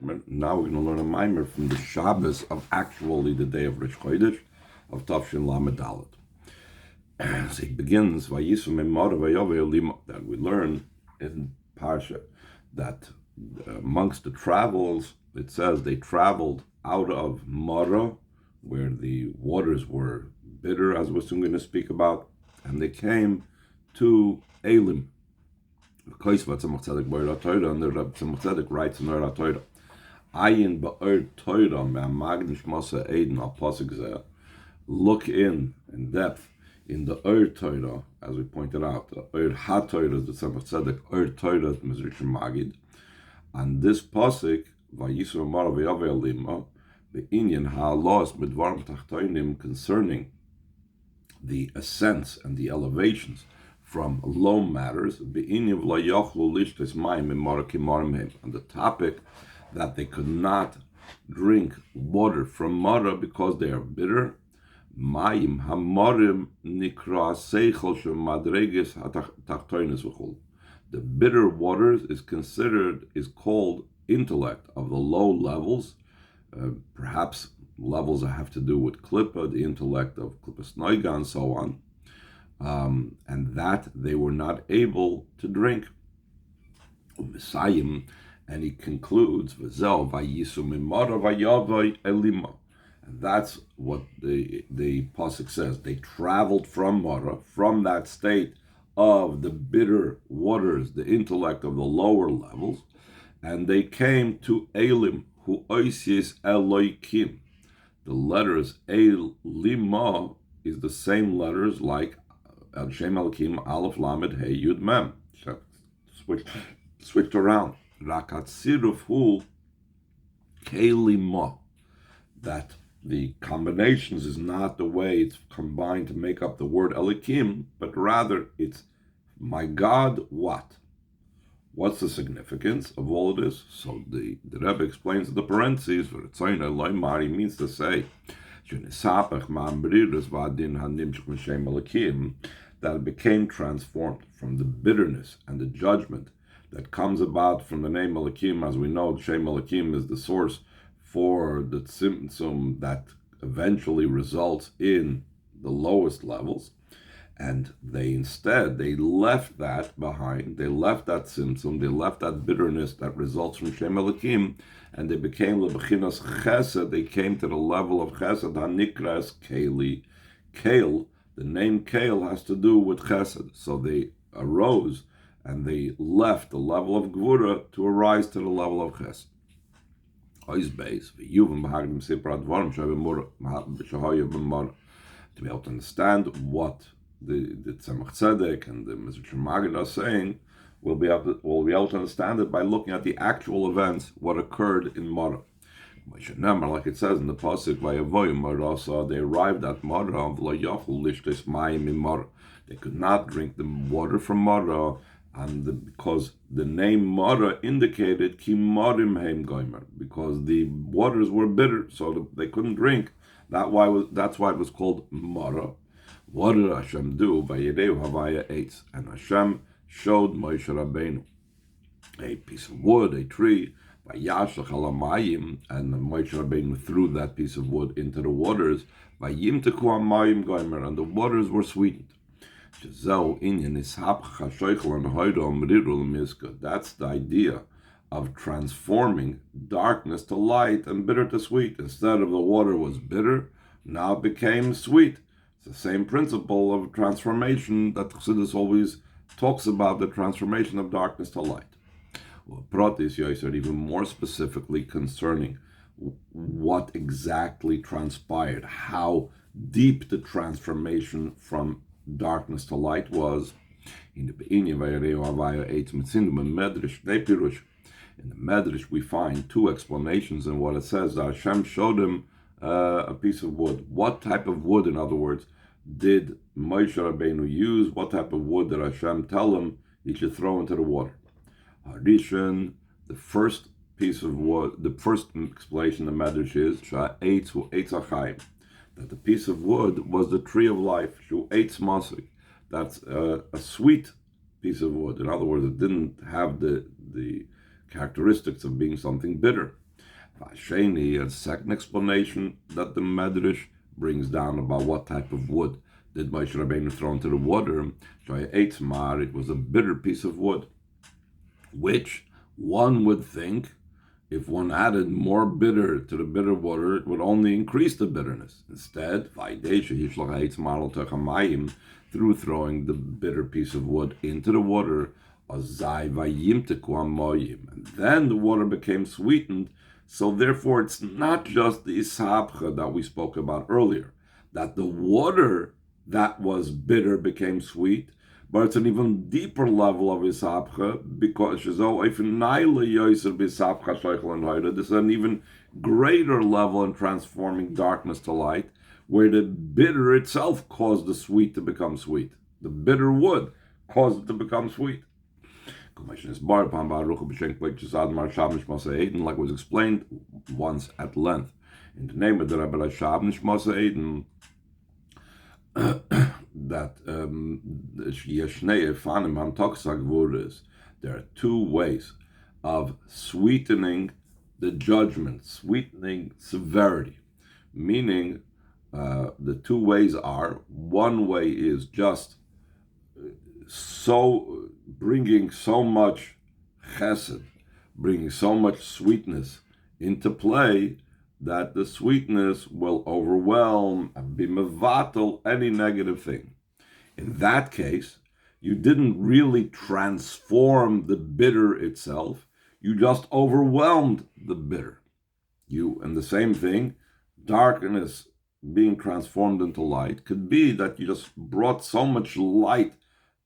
Now we're going to learn a mimer from the Shabbos of actually the day of Rish Chodesh of Tafshin Lamed Dalet. So it begins Vayisu Memara Vayove Elima, that we learn in Parsha that amongst the travels, it says they traveled out of Mara, where the waters were bitter, as we're soon going to speak about, and they came to Elim. And the Tzemach Tzedek writes in Ur Torah, Ayin ba'ur Torah me'amagdish masa Eden al pasuk zeh. Look in depth in the Ur Torah, as we pointed out. The Ur HaTorah is the Tzemach Tzedek, Ur Torah is Mizrich Magid. And this pasuk, Vayisu Amar V'Yaveh Elimah, the Inyan ha'alos b'dvar Malchus concerning the ascents and the elevations from low matters, and the topic that they could not drink water from Mara because they are bitter. The bitter waters is called intellect of the low levels, perhaps levels that have to do with Klippa, the intellect of Klippas Noiga, and so on. And that they were not able to drink. And he concludes, and that's what the pasuk says. They traveled from Mara, from that state of the bitter waters, the intellect of the lower levels, and they came to Elim, who oisis Eloikim. The letters Elima is the same letters like Al Shem Elokim, Aleph Lamed Hey Yud Mem. Switched around. Rakat Sirufu Kelima. That the combinations is not the way it's combined to make up the word Elikim, but rather it's my God what? What's the significance of all of this? So the Rebbe explains in the parentheses, he means to say that it became transformed from the bitterness and the judgment that comes about from the name Elikim. As we know, Shem Elikim is the source for the tzimtzum that eventually results in the lowest levels. And they left that behind. They left that tzimtzum, they left that bitterness that results from Shem Elikim, and they became lebechinas chesed. They came to the level of chesed, hanikras keli. Kale, the name Kale has to do with chesed. So they arose and they left the level of gvura to arise to the level of chesed. To be able to understand what the Tzemach Tzedek and the Mizrich Magid are saying, we'll be able to understand it by looking at the actual events, what occurred in Mara. Like it says in the pasuk, Vayavoyu Mara, they arrived at Mara, they could not drink the water from Mara, and because the name Mara indicated Ki Marim Heim Goimer, because the waters were bitter, so they couldn't drink. That's why it was called Mara. What did Hashem do? Vayireu Havaya Eitz, and Hashem showed Moshe Rabbeinu a piece of wood, a tree, Vayashach Halamayim, and Moshe Rabbeinu threw that piece of wood into the waters. Vayim Teku Hamayim Goimer, and the waters were sweetened. That's the idea of transforming darkness to light and bitter to sweet. Instead of the water was bitter, now it became sweet. It's the same principle of transformation that Chassidus always talks about, the transformation of darkness to light. Pratis Yosef, even more specifically concerning what exactly transpired, how deep the transformation from darkness to light was. In the Medrash we find two explanations in what it says. That Hashem showed him a piece of wood. What type of wood, in other words, did Moshe Rabbeinu use? What type of wood did Hashem tell him he should throw into the water? Harishon, the first piece of wood, the first explanation of the Medrash is that the piece of wood was the tree of life. Shu eitz masik. That's a sweet piece of wood. In other words, it didn't have the characteristics of being something bitter. Vasheni, a second explanation that the Medrash brings down about what type of wood did Moshe Rabbeinu throw into the water. It was a bitter piece of wood, which one would think if one added more bitter to the bitter water, it would only increase the bitterness. Instead, through throwing the bitter piece of wood into the water, and then the water became sweetened. So therefore, it's not just the isabcha that we spoke about earlier, that the water that was bitter became sweet, but it's an even deeper level of isabcha, because this is an even greater level in transforming darkness to light, where the bitter itself caused the sweet to become sweet. The bitter wood caused it to become sweet. Like was explained once at length in the name of the Rebbe Rashab Nishmas Eden, that there are two ways of sweetening the judgment, sweetening severity. Meaning, the two ways are, one way is just so bringing so much chesed, bringing so much sweetness into play that the sweetness will overwhelm and be mevatel any negative thing. In that case, you didn't really transform the bitter itself, you just overwhelmed the bitter. And the same thing, darkness being transformed into light could be that you just brought so much light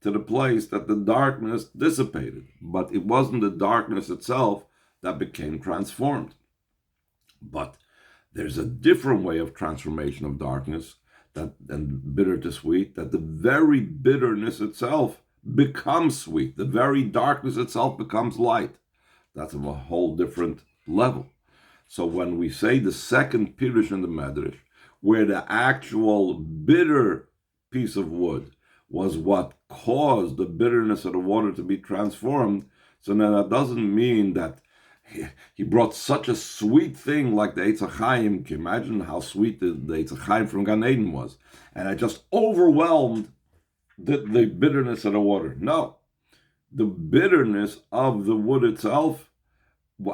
to the place that the darkness dissipated, but it wasn't the darkness itself that became transformed. But there's a different way of transformation of darkness, and bitter to sweet, that the very bitterness itself becomes sweet. The very darkness itself becomes light. That's of a whole different level. So when we say the second pirush in the Medrash, where the actual bitter piece of wood was what caused the bitterness of the water to be transformed, so now that doesn't mean that he brought such a sweet thing like the Eitz HaChaim. Can you imagine how sweet the Eitz HaChaim from Gan Eden was? And it just overwhelmed the bitterness of the water. No. The bitterness of the wood itself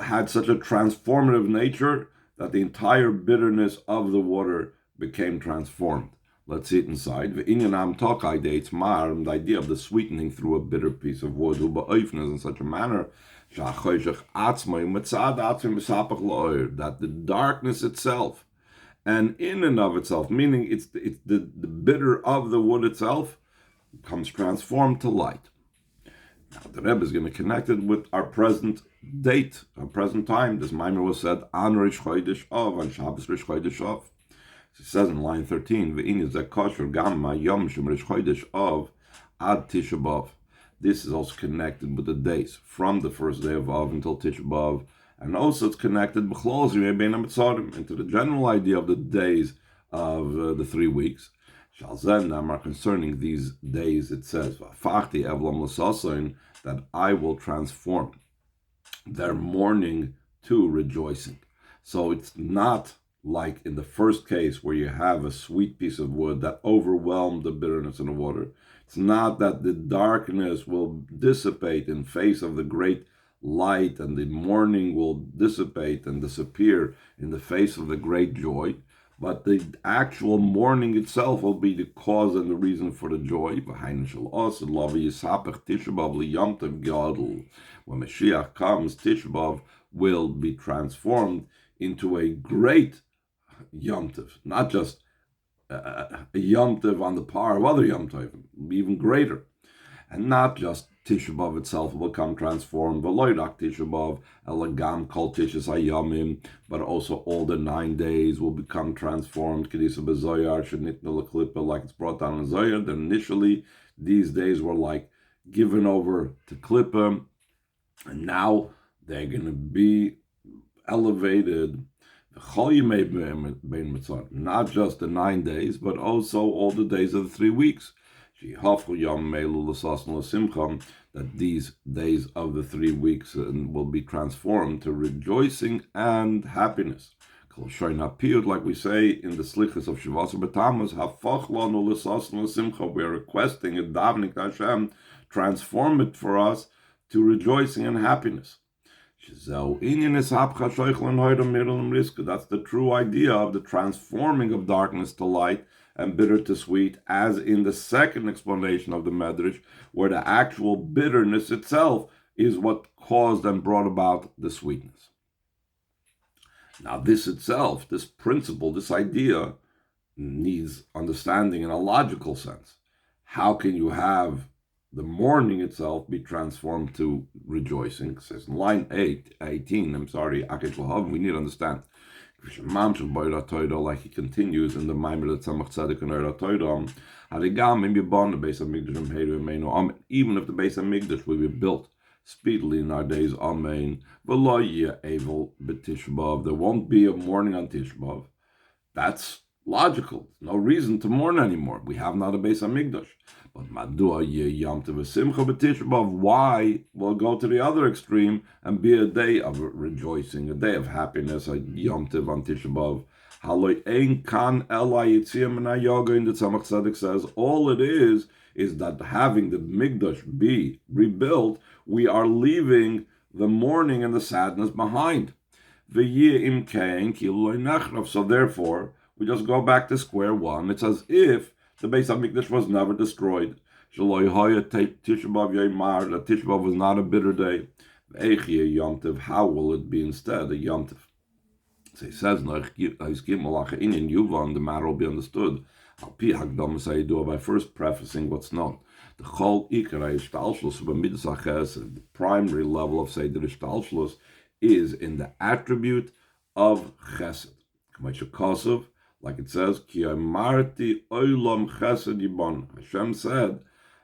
had such a transformative nature that the entire bitterness of the water became transformed. Let's see it inside. The idea of the sweetening through a bitter piece of wood in such a manner that the darkness itself, and in and of itself, meaning it's the bitter of the wood itself, becomes transformed to light. Now the Rebbe is going to connect it with our present date, our present time. This Maimer was said on Rish Chodesh Av, on Shabbos Rish Chodesh Av. It says in line 13, V'in yizeh kosher gam ma'yom shem Rish Chodesh Av ad Tisha B'Av. This is also connected with the days from the first day of Av until Tisha B'Av, and also it's connected into the general idea of the days of the 3 weeks. Concerning these days, it says that I will transform their mourning to rejoicing. So it's not like in the first case where you have a sweet piece of wood that overwhelmed the bitterness in the water. It's not that the darkness will dissipate in face of the great light, and the mourning will dissipate and disappear in the face of the great joy, but the actual mourning itself will be the cause and the reason for the joy. When Mashiach comes, Tisha B'Av will be transformed into a great Yom Tov, not just a Yom Tov on the par of other Yom Tovim, even greater. And not just Tisha B'Av itself will become transformed, but also all the 9 days will become transformed. Like it's brought down in Zohar, that initially these days were like given over to Klippa, and now they're going to be elevated. Not just the 9 days, but also all the days of the 3 weeks. that these days of the 3 weeks will be transformed to rejoicing and happiness. Like we say in the Slichas of Shavas B'Tammuz, we are requesting and davening to Hashem, transform it for us to rejoicing and happiness. That's the true idea of the transforming of darkness to light and bitter to sweet, as in the second explanation of the Medrash, where the actual bitterness itself is what caused and brought about the sweetness. Now this itself, this principle, this idea, needs understanding in a logical sense. How can you have the mourning itself be transformed to rejoicing? It says in line 18, we need to understand. Like he continues in the Maimer that Tzemach Tzedek and Eira Toida, even if the Beis HaMikdash will be built speedily in our days, Amen. There won't be a mourning on Tisha B'Av. That's logical. No reason to mourn anymore. We have not a Beis HaMikdash. But why will go to the other extreme and be a day of rejoicing, a day of happiness, a Yom Tov on Tisha B'Av? In the Tzemach Tzedek says, all it is that having the Mikdash be rebuilt, we are leaving the mourning and the sadness behind. So therefore, we just go back to square one. It's as if the Beis HaMikdash was never destroyed. Tisha B'Av was not a bitter day. How will it be instead a Yom Tov? So he says, the matter will be understood by first prefacing what's known. The primary level of Seder Ishtalshlus is in the attribute of Chesed. Like it says, Hashem said,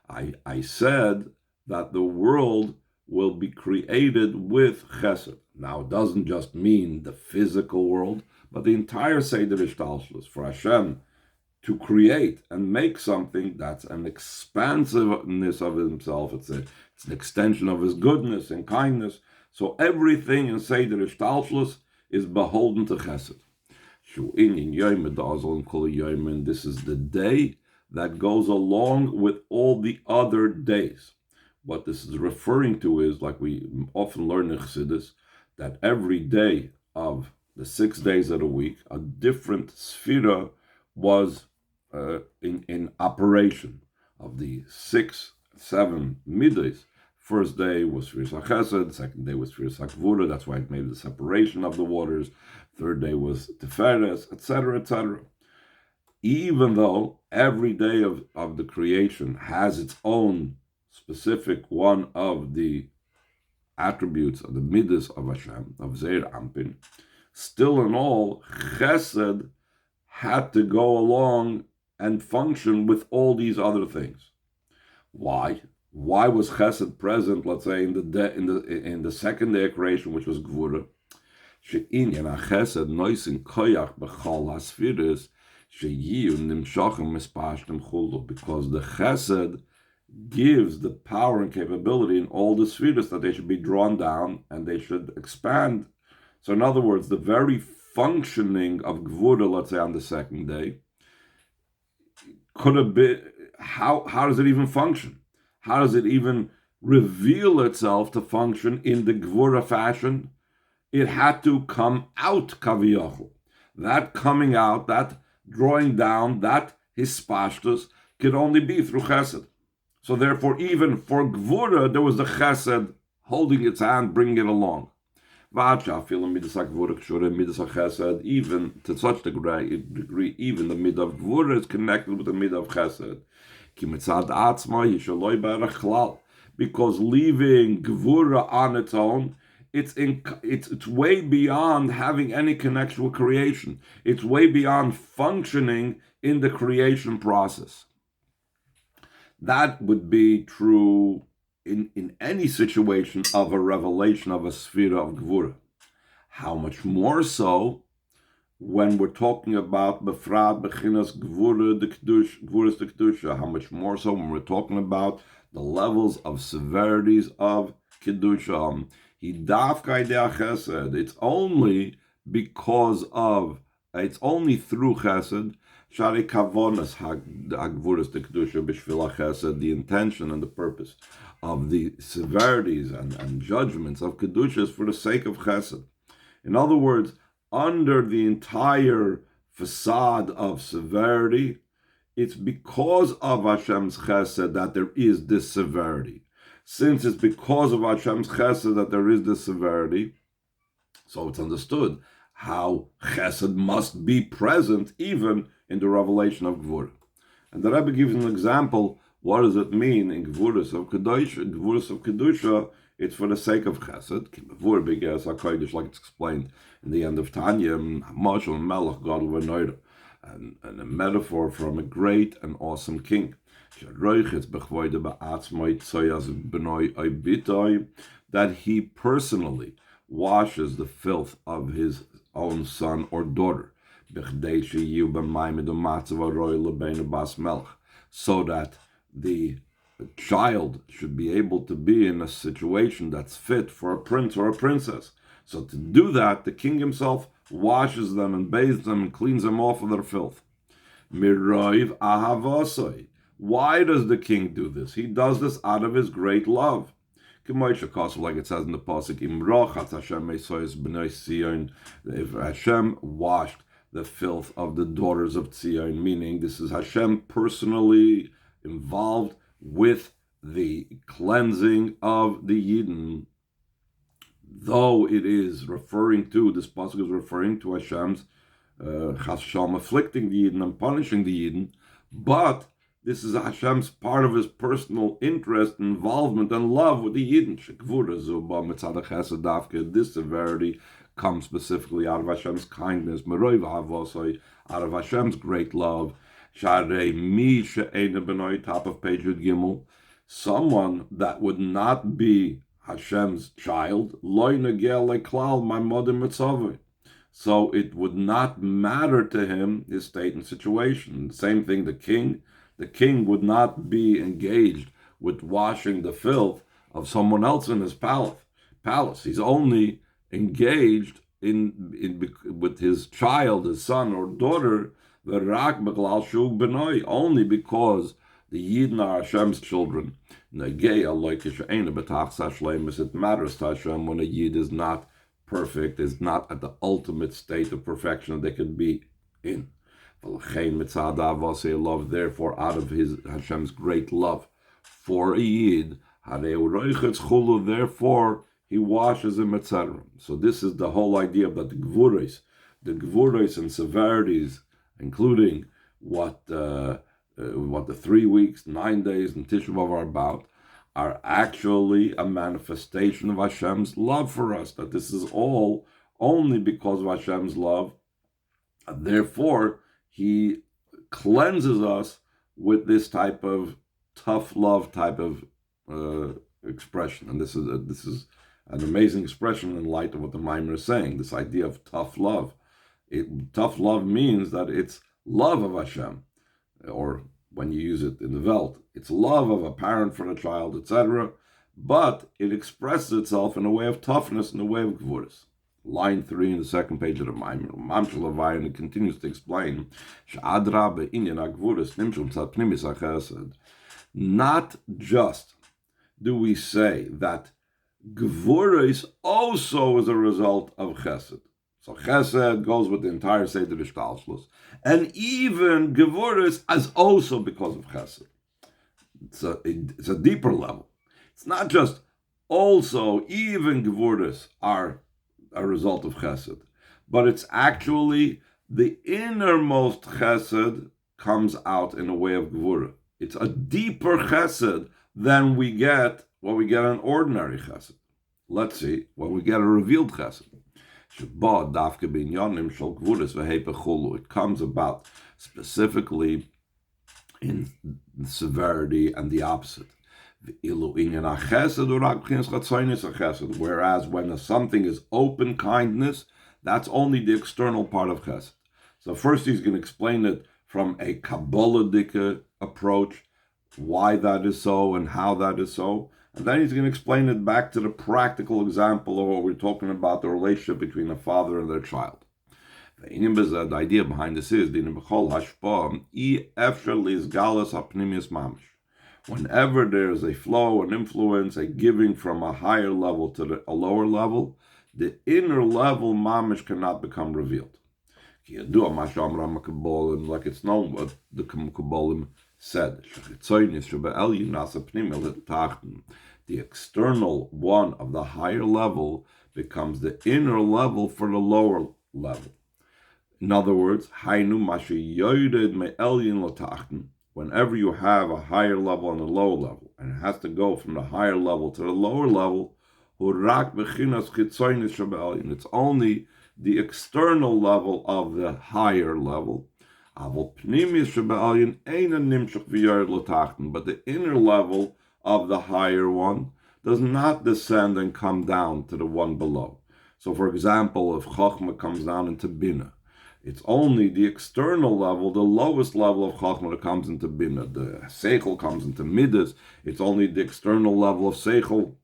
I said that the world will be created with Chesed. Now, it doesn't just mean the physical world, but the entire Seder Ishtalshlus. For Hashem to create and make something, that's an expansiveness of himself. It's an extension of his goodness and kindness. So everything in Seder Ishtalshlus is beholden to Chesed. This is the day that goes along with all the other days. What this is referring to is, like we often learn in Chassidus, that every day of the 6 days of the week, a different sphira was in operation. Of the 6, 7 middays, first day was Sfiras HaChesed, second day was Sfiras HaGvura, that's why it made the separation of the waters, third day was Tiferes, etc., etc. Even though every day of the creation has its own specific one of the attributes of the middas of Hashem, of Zeir Ampin, still in all, Chesed had to go along and function with all these other things. Why? Why was Chesed present? Let's say in the second day of creation, which was Gvura. She'inyan Chesed noisin koyach b'chol hasfiris sheyiu nimshachem mispashtem chulu, because the Chesed gives the power and capability in all the spheres that they should be drawn down and they should expand. So in other words, the very functioning of Gvura, let's say on the second day, could have been, how does it even function? How does it even reveal itself to function in the Gvura fashion? It had to come out, kaviyachol. That coming out, that drawing down, that hispashtus could only be through Chesed. So therefore, even for Gvura, there was the Chesed holding its hand, bringing it along. Even to such degree, even the mid of Gvura is connected with the mid of Chesed. Because leaving Gvura on its own, it's way beyond having any connection with creation. It's way beyond functioning in the creation process. That would be true in any situation of a revelation of a sphere of Gvura. How much more so when we're talking about Befrat, Bechinas, Gvura, the Kedusha, how much more so when we're talking about the levels of severities of Kedusha. It's only because of, it's only through Chesed, Shari Kavonas Hagvuras the Kedusha B'Shvila Chesed, the intention and the purpose of the severities and judgments of Kedusha is for the sake of Chesed. In other words, under the entire facade of severity, it's because of Hashem's Chesed that there is this severity. Since it's because of Hashem's Chesed that there is this severity, so it's understood how Chesed must be present even in the revelation of Gvura. And the Rebbe gives an example. What does it mean in Gvuras of Kedusha? Gvuras of Kedusha, it's for the sake of Chesed. Like it's explained in the end of Tanya, Mashal Melech God V'Noira, and a metaphor from a great and awesome king. That he personally washes the filth of his own son or daughter, so that the child should be able to be in a situation that's fit for a prince or a princess. So to do that, the king himself washes them and bathes them and cleans them off of their filth. Miroiv ahavosoi. Why does the king do this? He does this out of his great love. Like it says in the pasuk, if Hashem washed the filth of the daughters of Tzion, meaning this is Hashem personally involved with the cleansing of the Yidden, though it is referring to, this pasuk is referring to Hashem's Hashem afflicting the Yidden and punishing the Yidden, but this is Hashem's part of his personal interest, involvement, and love with the Yidden. This severity comes specifically out of Hashem's kindness, out of Hashem's great love. Top of page Yud Gimel, someone that would not be Hashem's child, so it would not matter to him his state and situation. Same thing, the king would not be engaged with washing the filth of someone else in his palace. He's only engaged with his child, his son or daughter, only because the Yidden are Hashem's children. It matters to Hashem when a Yid is not perfect, is not at the ultimate state of perfection that they could be in. Therefore, out of his Hashem's great love for a Yid, therefore he washes him, etc. So this is the whole idea of that the Gvuros and severities, including what the 3 weeks, 9 days, and Tisha B'Av are about, are actually a manifestation of Hashem's love for us. That this is all only because of Hashem's love, and therefore he cleanses us with this type of tough love type of expression. And this is an amazing expression in light of what the Mimer is saying. This idea of tough love. Tough love means that it's love of Hashem, or when you use it in the Welt, it's love of a parent for the child, etc. But it expresses itself in a way of toughness, in a way of Gvuras. Line 3 in the second page of the Mimer, and it continues to explain, not just do we say that Gvuras also is a result of Chesed. So Chesed goes with the entire Seder Ishtalshlus, and even Gvuras is also because of Chesed. It's a deeper level. It's not just also, even Gvuras are a result of Chesed, but it's actually the innermost Chesed comes out in a way of Gvura. It's a deeper Chesed than we get when we get an ordinary Chesed. Let's see, when we get a revealed Chesed. It comes about specifically in severity and the opposite. Whereas when something is open kindness, That's only the external part of chesed. So first he's going to explain it from a Kabbalistic approach, why that is so and how that is so. And then he's going to explain it back to the practical example of what we're talking about, the relationship between a father and their child. The idea behind this is whenever there's a flow, an influence, a giving from a higher level to a lower level, the inner level mamish cannot become revealed. Like it's known what the Kabbalim said. The external one of the higher level becomes the inner level for the lower level. In other words, whenever you have a higher level and a lower level, and it has to go from the higher level to the lower level, it's only the external level of the higher level. But the inner level of the higher one does not descend and come down to the one below. So for example, if Chochmah comes down into Bina, it's only the external level, the lowest level of Chochmah that comes into Bina. The Seichel comes into Midas. It's only the external level of Seichel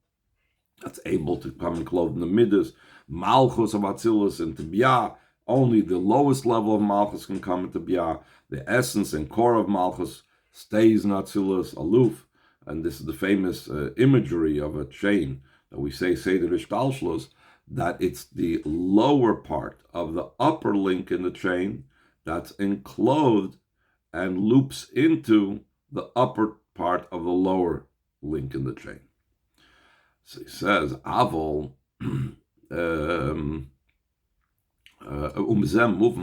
that's able to come and clothe in the Midas. Malchus of Atzilus into Bia. Only the lowest level of Malchus can come into Bia. The essence and core of Malchus stays in Atzilus, aloof. And this is the famous imagery of a chain that we say Seder Ishtalshlos, that it's the lower part of the upper link in the chain that's enclosed and loops into the upper part of the lower link in the chain. So he says, Avol, moving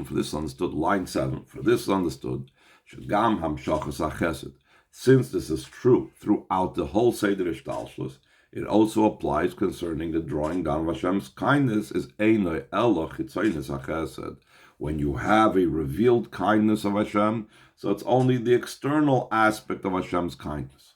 for this understood, line 7, for this understood, Shagam Hamshachas HaChesed. Since this is true throughout the whole Seder Ishtalshlos, it also applies concerning the drawing down of Hashem's kindness is Einoi Elo Chitzonius HaChesed. When you have a revealed kindness of Hashem, so it's only the external aspect of Hashem's kindness.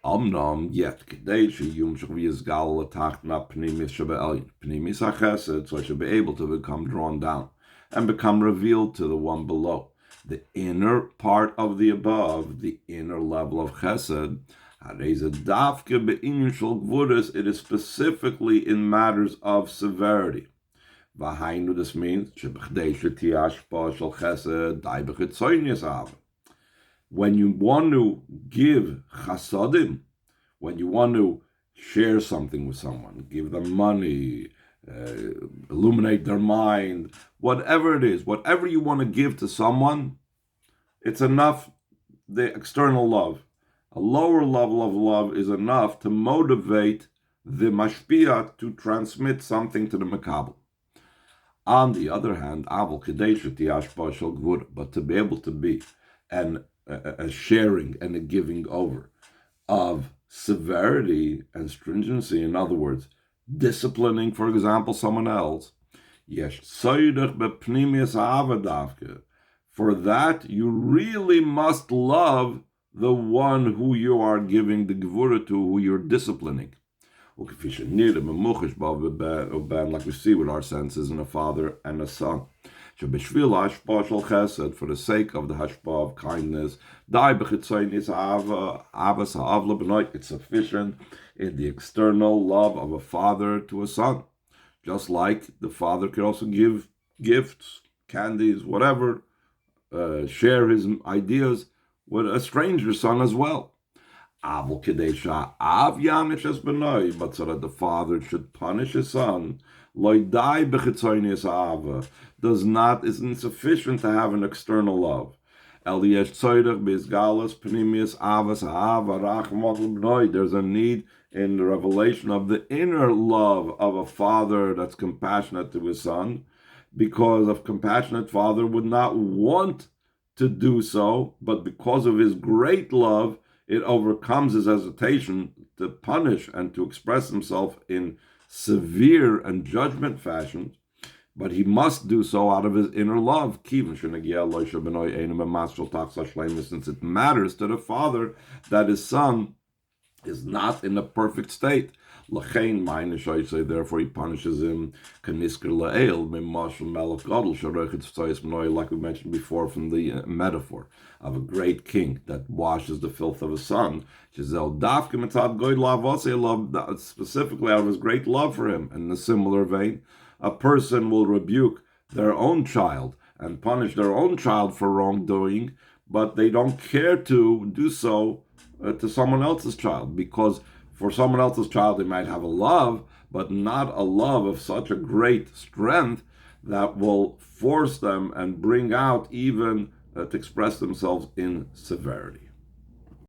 Omnom yet Kedei Sheyumshach V'Yizgal L'Tachna Pnimis Shebe'elyin Pnimis HaChesed, so it should be able to become drawn down and become revealed to the one below. The inner part of the above, the inner level of Chesed, it is specifically in matters of severity. This means when you want to give chasadim, when you want to share something with someone, give them money, illuminate their mind, whatever it is, whatever you want to give to someone, it's enough, the external love. A lower level of love is enough to motivate the mashpia to transmit something to the makabel. On the other hand, but to be able to be a sharing and a giving over of severity and stringency, in other words, disciplining, for example, someone else, for that you really must love the one who you are giving the gevura to, who you're disciplining. Like we see with our senses in a father and a son. For the sake of the hashpah of kindness, it's sufficient in the external love of a father to a son. Just like the father could also give gifts, candies, whatever, share his ideas with a stranger son as well. But so that the father should punish his son, isn't sufficient to have an external love. There's a need in the revelation of the inner love of a father that's compassionate to his son, because a compassionate father would not want to do so, but because of his great love, it overcomes his hesitation to punish and to express himself in severe and judgment fashion, but he must do so out of his inner love. Since it matters to the father that his son is not in a perfect state. Lachain mine say therefore he punishes him kanisker la'el mimashal melech gadol sharochet tzayis mnoy, like we mentioned before from the metaphor of a great king that washes the filth of his son. Giselle dafke mitzad goy love specifically out of his great love for him. And in a similar vein, a person will rebuke their own child and punish their own child for wrongdoing, but they don't care to do so to someone else's child, because for someone else's child they might have a love, but not a love of such a great strength that will force them and bring out even to express themselves in severity.